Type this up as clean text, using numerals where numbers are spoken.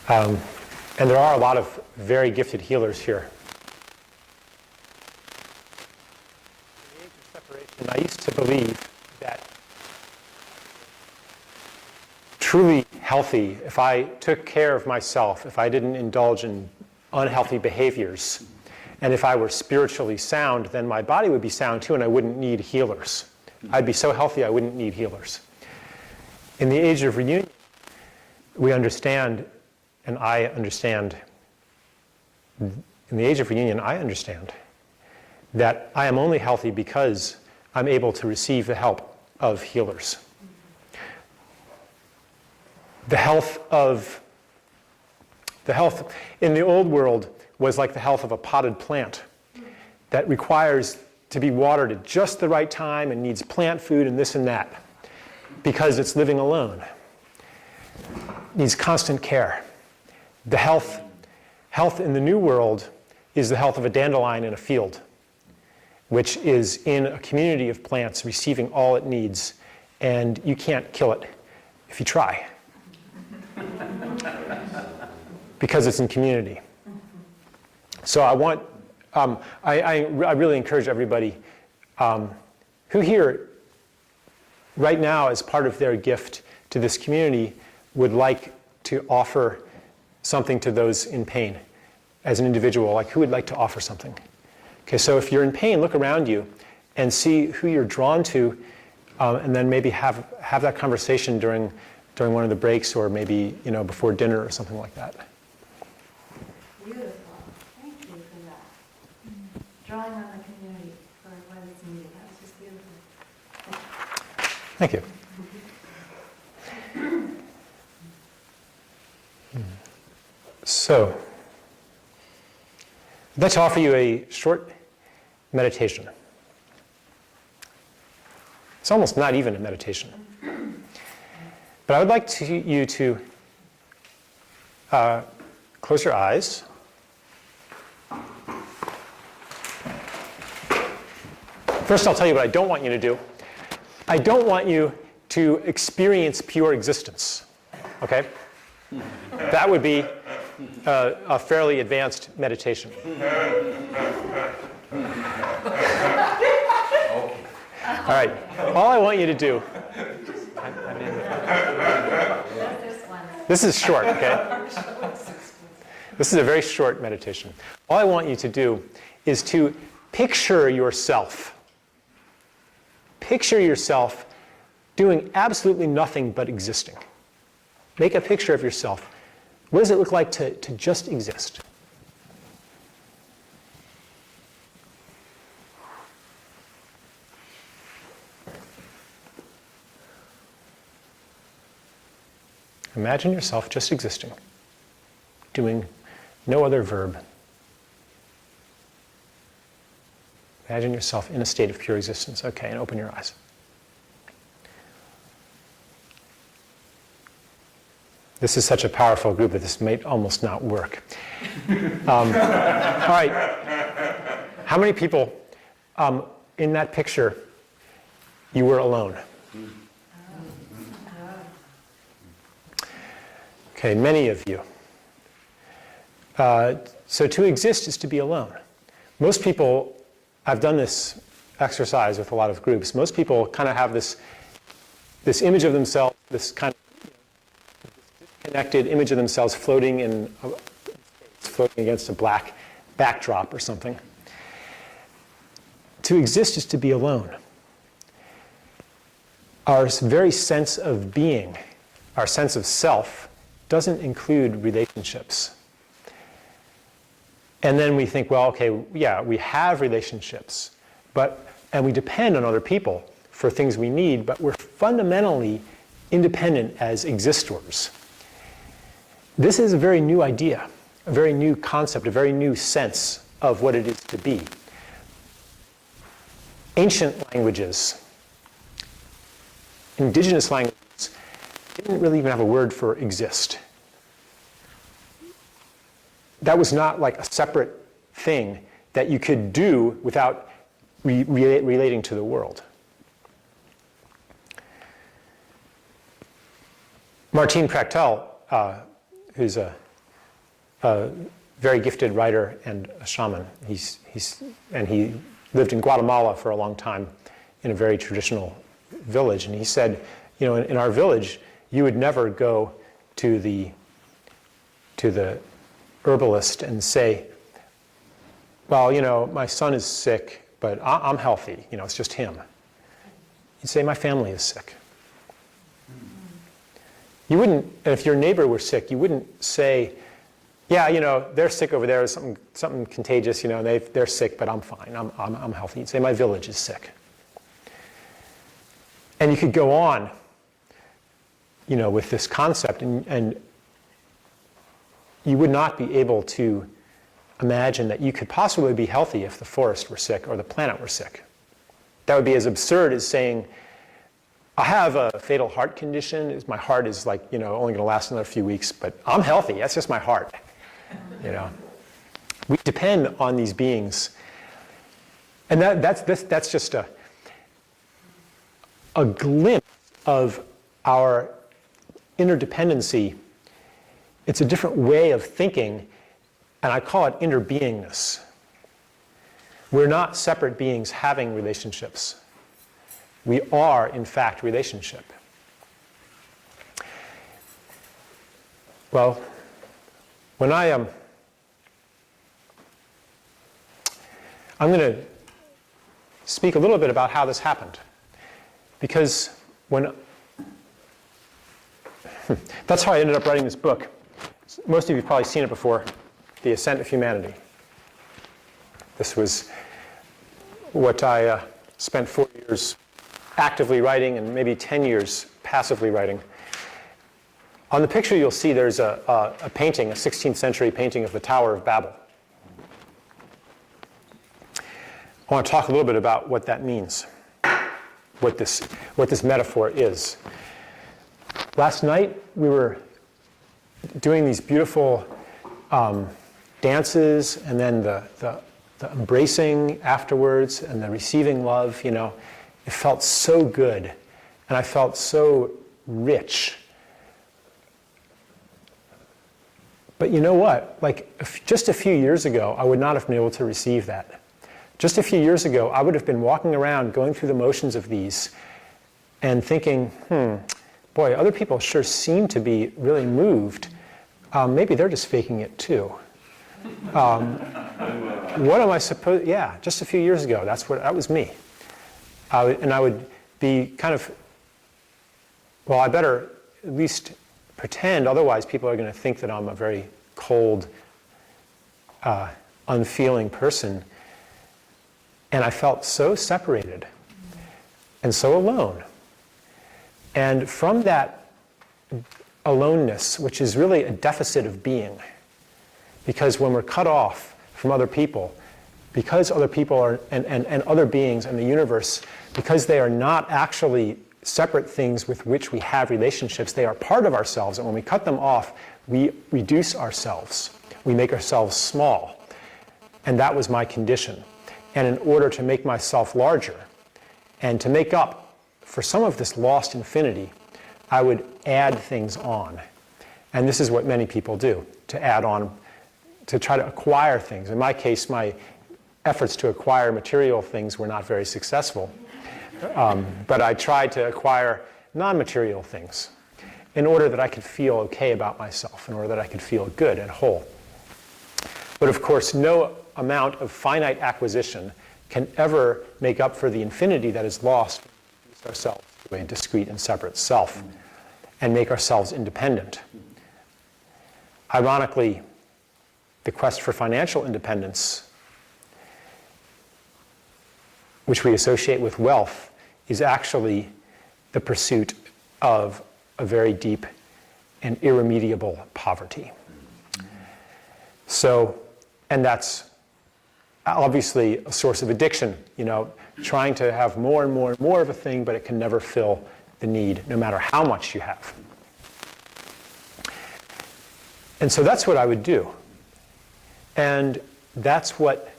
And there are a lot of very gifted healers here. In the age of separation, I used to believe that truly healthy, if I took care of myself, if I didn't indulge in unhealthy behaviors, and if I were spiritually sound, then my body would be sound too, and I wouldn't need healers. I'd be so healthy I wouldn't need healers. In the age of reunion, we understand, and I understand, in the age of reunion, I understand that I am only healthy because I'm able to receive the help of healers. The health in the old world was like the health of a potted plant that requires to be watered at just the right time and needs plant food and this and that because it's living alone. Needs constant care. The health in the new world is the health of a dandelion in a field, which is in a community of plants receiving all it needs, and you can't kill it if you try. Because it's in community. So I really encourage everybody who here right now, as part of their gift to this community, would like to offer something to those in pain as an individual. Like, who would like to offer something? Okay, so if you're in pain, look around you and see who you're drawn to, and then maybe have that conversation during one of the breaks, or maybe before dinner or something like that. Beautiful. Thank you for that. Drawing on the community for what is needed. That was just beautiful. Thank you. So, I'd like to offer you a short meditation. It's almost not even a meditation. But I would like you to close your eyes. First, I'll tell you what I don't want you to do. I don't want you to experience pure existence, okay? That would be a fairly advanced meditation. All right, all I want you to do, this is short, okay? This is a very short meditation. All I want you to do is to picture yourself. Picture yourself doing absolutely nothing but existing. Make a picture of yourself. What does it look like to just exist? Imagine yourself just existing, doing no other verb. Imagine yourself in a state of pure existence. Okay, and open your eyes. This is such a powerful group that this might almost not work. All right. How many people in that picture you were alone? Okay, many of you. So to exist is to be alone. Most people, I've done this exercise with a lot of groups, most people kind of have this image of themselves, this kind of disconnected image of themselves floating against a black backdrop or something. To exist is to be alone. Our very sense of being, our sense of self, doesn't include relationships. And then we think, well, okay, yeah, we have relationships, and we depend on other people for things we need, but we're fundamentally independent as existors. This is a very new idea, a very new concept, a very new sense of what it is to be. Ancient languages, indigenous languages, didn't really even have a word for exist. That was not like a separate thing that you could do without relating to the world. Martine Prachtel, who's a a very gifted writer and a shaman. And he lived in Guatemala for a long time in a very traditional village. And he said, you know, in our village, you would never go to the herbalist and say, well, you know, my son is sick, but I'm healthy. You know, it's just him. You'd say, my family is sick. You wouldn't, and if your neighbor were sick, you wouldn't say, yeah, you know, they're sick over there, something contagious, you know, and they're sick, but I'm fine, I'm healthy. You'd say, my village is sick. And you could go on, you know, with this concept, and you would not be able to imagine that you could possibly be healthy if the forest were sick or the planet were sick. That would be as absurd as saying, I have a fatal heart condition. My heart is like, you know, only going to last another few weeks, but I'm healthy. That's just my heart. You know, we depend on these beings, and that's just a glimpse of our interdependency. It's a different way of thinking, and I call it interbeingness. We're not separate beings having relationships. We are, in fact, relationship. Well, when I'm going to speak a little bit about how this happened, because that's how I ended up writing this book. Most of you have probably seen it before, The Ascent of Humanity. This was what I spent 4 years actively writing and maybe 10 years passively writing. On the picture you'll see there's a painting, a 16th century painting of the Tower of Babel. I want to talk a little bit about what that means, what this metaphor is. Last night we were doing these beautiful dances, and then the embracing afterwards and the receiving love, you know. It felt so good, and I felt so rich. But you know what? Like, just a few years ago, I would not have been able to receive that. Just a few years ago, I would have been walking around, going through the motions of these, and thinking, boy, other people sure seem to be really moved. Maybe they're just faking it too. What am I supposed? Yeah, just a few years ago, that was me. And I would be kind of, well, I better at least pretend, otherwise people are going to think that I'm a very cold, unfeeling person. And I felt so separated and so alone. And from that aloneness, which is really a deficit of being, because when we're cut off from other people, because other people are, and other beings in the universe, because they are not actually separate things with which we have relationships, they are part of ourselves, and when we cut them off, we reduce ourselves. We make ourselves small. And that was my condition. And in order to make myself larger, and to make up for some of this lost infinity, I would add things on. And this is what many people do, to add on, to try to acquire things. In my case, my efforts to acquire material things were not very successful. But I tried to acquire non-material things in order that I could feel okay about myself, in order that I could feel good and whole. But of course, no amount of finite acquisition can ever make up for the infinity that is lost when we reduce ourselves to a discrete and separate self and make ourselves independent. Ironically, the quest for financial independence, which we associate with wealth, is actually the pursuit of a very deep and irremediable poverty. So, and that's obviously a source of addiction, you know, trying to have more and more and more of a thing, but it can never fill the need, no matter how much you have. And so that's what I would do. And that's what